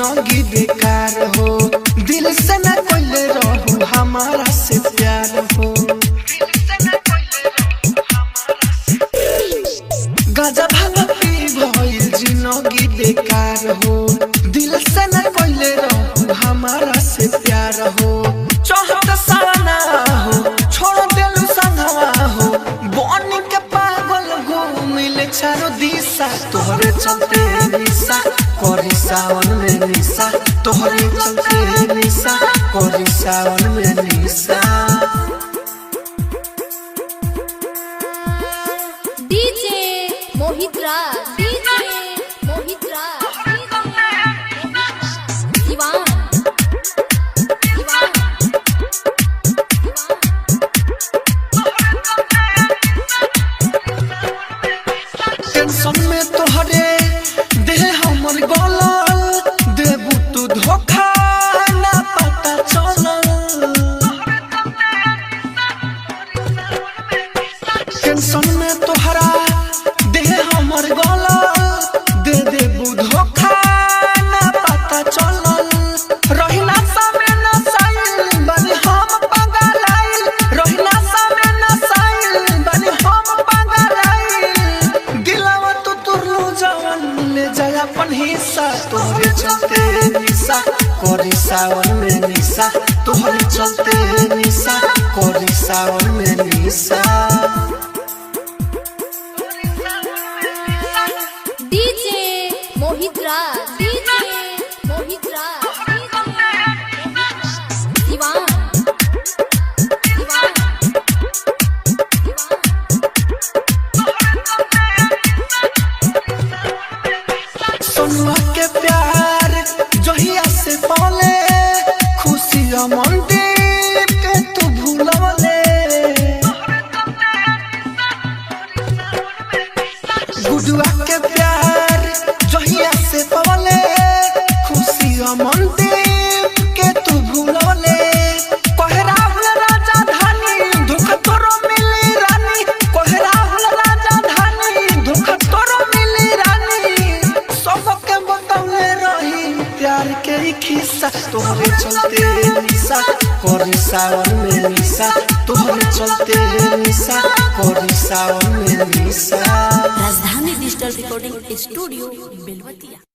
जिंदगी बेकार हो। दिल से न कोइले रहू हमारा से प्यार हो। गाजा भांग पी भइल जिंदगी बेकार हो। दिल से न कोइले रहू हमारा से प्यार हो। चाहत साना हो छोड़ देलू संगवा हो। बन के पागल घूमिले चारो दिशा तोहरे चलते निशा करी सावन में निशा। तोहरे चलते निशा करी सावन में निशा। डीजे मोहित राज टेंशन में तोहरे देह हमर गलल। देबू तू धोखा ना पता चलल। टेंशन में तोहरा देह हमर गलल। दे देबू धोखा ना पता चलल। रहिना समय न साइल बनी हम पगलाइल। रहिना समय न साइल बनी हम पगलाइल। दिलवा तो तुरलू जवन ले जाय अपन हिस्सा। तोहरे चलते निशा करी सावन में निशा। तोहरे चलते निशा करी सावन में निशा। डीजे मोहित राज सोनुआ के प्यार जहिया से पाले। खुशिया मनदीप के तू भूलवले। गुडुआ के प्यार जहिया से पाले। खुशिया मनदीप के तू भूलवले। कहे राहुल राजा धानी धोखा तोरो मिली रानी। कहे राहुल राजा धानी धोखा तोरो मिली रानी। सबके बतौले रही प्यार के खिस्सा। तोहरे चलते निशा करी सावन में निशा। तोहरे चलते निशा करी सावन में निशा। राजधानी डिजिटल रिकॉर्डिंग स्टूडियो बेलवतिया।